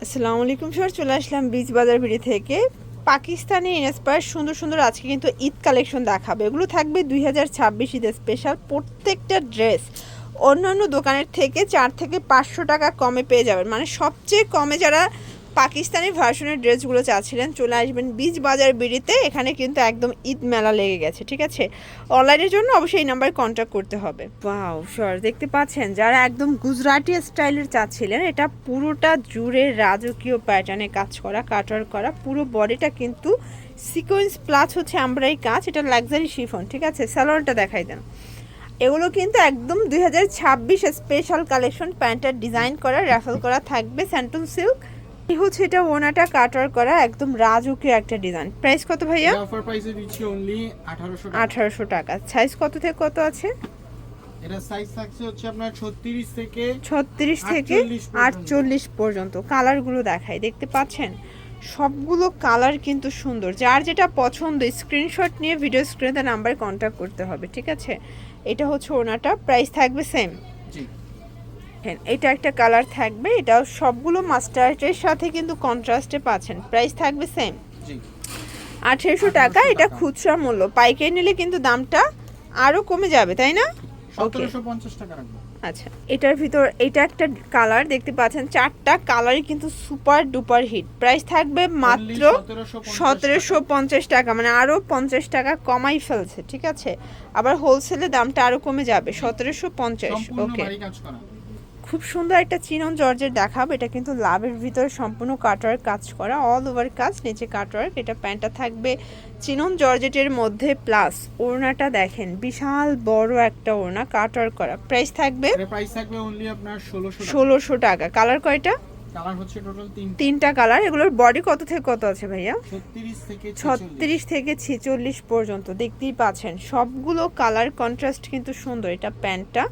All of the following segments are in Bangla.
আসসালামু আলাইকুম স্যার, চলে আসলাম বিচ বাজার বিড়ি থেকে। পাকিস্তানি ইন্সপায়ার সুন্দর সুন্দর আজকে কিন্তু ঈদ কালেকশন দেখাবে। এগুলো থাকবে 2026 ঈদের স্পেশাল। প্রত্যেকটা ড্রেস অন্যান্য দোকানের থেকে 4 থেকে 500 টাকা কমে পেয়ে যাবেন। মানে সবচেয়ে কমে যারা পাকিস্তানি ভার্সনের ড্রেসগুলো চাচ্ছিলেন চলে আসবেন বিচ বাজার বিড়িতে। এখানে কিন্তু একদম ঈদ মেলা লেগে গেছে, ঠিক আছে। অনলাইনের জন্য অবশ্যই এই নাম্বারে কন্ট্যাক্ট করতে হবে। ওয়াও স্যার, দেখতে পাচ্ছেন যারা একদম গুজরাটি স্টাইলের চাচ্ছিলেন, এটা পুরোটা জুড়ে রাজকীয় প্যাটার্নে কাজ করা, কাটওয়ার্ক করা, পুরো বডিটা কিন্তু সিকোয়েন্স প্লাস হচ্ছে আমরাই কাজ। এটা লাক্সারি শিফন, ঠিক আছে। সালোয়ারটা দেখাই দেন। এগুলো কিন্তু একদম 2026 স্পেশাল কালেকশন। প্যান্টটা ডিজাইন করা, র্যাফেল করা থাকবে স্যান্টন সিল্ক। এই হচ্ছে এটা ওনাটা কাটওয়ার্ক করা, একদম রাজকীয় একটা ডিজাইন। প্রাইস কত ভাইয়া? অফার প্রাইসে দিচ্ছি অনলি 1800 টাকা। 1800 টাকা। সাইজ কত থেকে কত আছে? এটা সাইজ থাকছে হচ্ছে আপনার 36 থেকে 48 পর্যন্ত। কালারগুলো দেখাই, দেখতে পাচ্ছেন সবগুলো কালার কিন্তু সুন্দর। যার যেটা পছন্দ স্ক্রিনশট নিয়ে ভিডিও স্ক্রিনে নাম্বারে কন্ট্যাক্ট করতে হবে, ঠিক আছে। এটা হচ্ছে ওনাটা, প্রাইস থাকবে সেম। জি, এটা একটা কালার থাকবে, এটাও সবগুলো মাস্টার্ডের সাথে কিন্তু কন্ট্রাস্টে পাচ্ছেন। প্রাইস থাকবে সেম, জি। 1800 টাকা। এটা খুচরা মূল্য, পাইকারি নিলে কিন্তু দামটা আরও কমে যাবে, তাই না? ওকে, 1750 টাকা রাখবো। আচ্ছা। এটার ভিতর এটা একটা কালার দেখতে পাচ্ছেন, চারটা কালারই কিন্তু সুপার ডুপার হিট। প্রাইস থাকবে মাত্র 1750 টাকা, মানে আরও 50 টাকা কমাই ফেলছে, ঠিক আছে। আবার হোলসেলে দামটা আরও কমে যাবে, 1750। ওকে, খুব সুন্দর একটা চিনন জর্জের দেখাবো। এটা কিন্তু লাভের ভিতরে সম্পূর্ণ কাটওয়ার্ক কাজ করা, অল ওভার কাজ, নিচে কাটওয়ার্ক। এটা প্যান্টটা থাকবে চিনন জর্জেটের মধ্যে, প্লাস ওড়নাটা দেখেন বিশাল বড় একটা ওড়না কাটওয়ার্ক করা। প্রাইস থাকবে অনলি আপনার 1600 টাকা। কালার কয়টা? কালার হচ্ছে টোটাল তিনটা কালার। এগুলোর বডি কত থেকে কত আছে ভাইয়া? 36 থেকে 46 পর্যন্ত। দেখতেই পাচ্ছেন সবগুলো কালার কন্ট্রাস্ট কিন্তু সুন্দর। এটা প্যান্টটা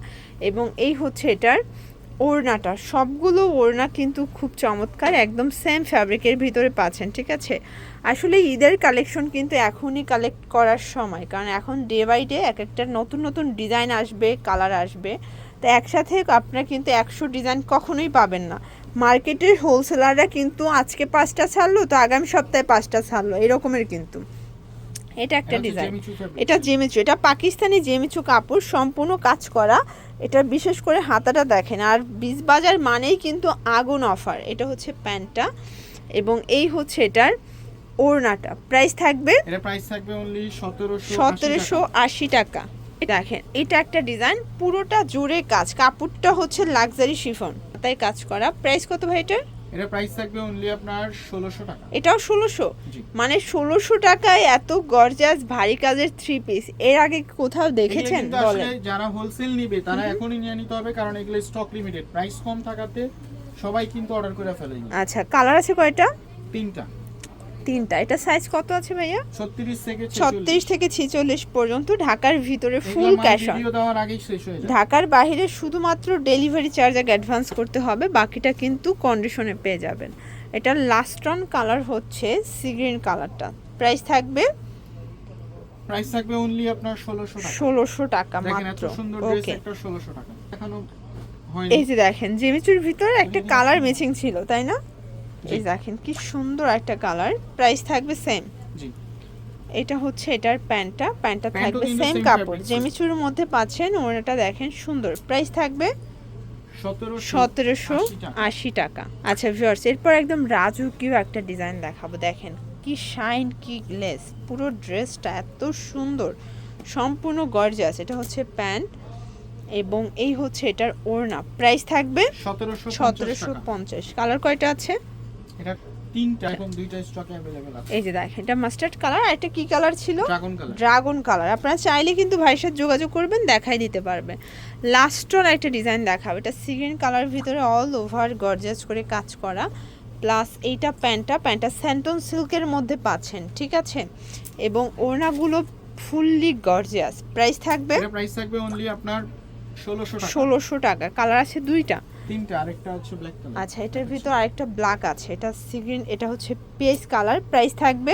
এবং এই হচ্ছে এটার ওড়নাটা। সবগুলো ওড়না কিন্তু খুব চমৎকার, একদম সেম ফ্যাব্রিকের ভিতরে পাচ্ছেন, ঠিক আছে। আসলে ঈদের কালেকশন কিন্তু এখনই কালেক্ট করার সময়, কারণ এখন ডে বাই ডে এক একটা নতুন নতুন ডিজাইন আসবে, কালার আসবে। তো একসাথে আপনারা কিন্তু 100 ডিজাইন কখনোই পাবেন না। মার্কেটের হোলসেলাররা কিন্তু আজকে 5টা ছাড়লো তো আগামী সপ্তাহে 5টা ছাড়লো, এরকমের কিন্তু। এটা একটা ডিজাইন, এটা জেমিচু, এটা পাকিস্তানি জেমিচু কাপড়, সম্পূর্ণ কাজ করা। এটা বিশেষ করে হাতাটা দেখেন। আর বিচ বাজার মানেই কিন্তু আগুন অফার। এটা হচ্ছে প্যান্টটা এবং এই হচ্ছে এটার ওড়নাটা। প্রাইস থাকবে অনলি 1780 টাকা। দেখেন এটা একটা ডিজাইন, পুরোটা জুড়ে কাজ, কাপড়টা হচ্ছে লাক্সারি শিফন, তাই কাজ করা। প্রাইস কত ভাই এটার? প্রাইস থাকবে অনলি আপনার 1600 টাকা। এটাও 1600, মানে 1600 টাকায় এত গর্জাস ভারী কাজের 3 পিস এর আগে কোথাও দেখেছেন বলেন? যারা হোলসেল নিবে তারা এখনই নিয়ে নিতে হবে, কারণ এগুলো স্টক লিমিটেড, প্রাইস কম থাকাতে সবাই কিন্তু অর্ডার করে ফেলে। আচ্ছা, কালার আছে কয়টা? তিনটা। এটা সাইজ কত আছে ভাইয়া? 36 থেকে 46 পর্যন্ত। ঢাকার ভিতরে ফুল ক্যাশ অন, ঢাকার বাইরে শুধুমাত্র ডেলিভারি চার্জ আগে অ্যাডভান্স করতে হবে, বাকিটা কিন্তু কন্ডিশনে পেয়ে যাবেন। এটা লাস্ট অন কালার হচ্ছে সি গ্রিন কালারটা। প্রাইস থাকবে অনলি আপনার 1600 টাকা মাত্র। ওকে, একটা 1600 টাকা এখনো হয়নি। এই যে দেখেন জেমিচুর ভিতরে একটা কালার ম্যাচিং ছিল, তাই না? এই দেখেন কি সুন্দর একটা কালার। প্রাইস থাকবে সেম। জি, এটা হচ্ছে এটার প্যান্টটা থাকবে সেম কাপড়, জেমিচুর মধ্যে পাচ্ছেন। ওড়নাটা দেখেন সুন্দর। প্রাইস থাকবে 1780 টাকা। আচ্ছা ভিউয়ার্স, এরপর একদম রাজকীয় একটা ডিজাইন দেখাবো। দেখেন কি শাইন, কি গ্লেস, পুরো ড্রেসটা এত সুন্দর, সম্পূর্ণ গর্জিয়াস। এটা হচ্ছে প্যান্ট এবং এই হচ্ছে এটার ওড়না। প্রাইস থাকবে 1750। কালার কয়টা আছে? এটা তিনটা, এখন দুইটা স্টকে अवेलेबल আছে। এই যে দেখেন এটা মাস্টার্ড কালার, আর এটা কি কালার ছিল? Dragon colour. আপনারা চাইলে কিন্তু ভাইয়ের সাথে যোগাযোগ করবেন, দেখাই দিতে পারবে। লাস্টর একটা ডিজাইন দেখাবো। এটা সি গ্রিন কালার ভিতরে অল ওভার গর্জিয়াস করে কাজ করা, প্লাস এইটা প্যান্টটা স্যান্টন সিল্কের মধ্যে পাচ্ছেন, ঠিক আছে। এবং ওড়নাগুলো ফুললি গর্জিয়াস। প্রাইস থাকবে অনলি আপনার 1600 টাকা। কালার আছে দুইটা, তিনটা, আরেকটা হচ্ছে ব্ল্যাক কালার। আচ্ছা, এটার ভিতর আরেকটা ব্ল্যাক আছে। এটা সি গ্রিন, এটা হচ্ছে পেস কালার। প্রাইস থাকবে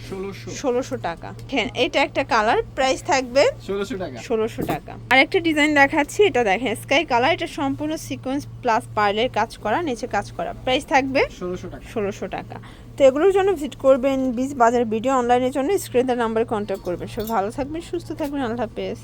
1600 টাকা। হ্যাঁ, এটা একটা কালার, প্রাইস থাকবে 1600 টাকা। আর একটা ডিজাইন দেখাচ্ছি, এটা দেখেন স্কাই কালার, এটা সম্পূর্ণ সিকোয়েন্স প্লাস পার্লের কাজ করা, নিচে কাজ করা, প্রাইস থাকবে 1600 টাকা। তো এগুলোর জন্য ভিজিট করবেন বিচ বাজার ভিডিও, অনলাইনের জন্য স্ক্রিনের নাম্বারে কন্ট্যাক্ট করবেন। সব ভালো থাকবেন, সুস্থ থাকবেন, আল্লাহ হাফেজ।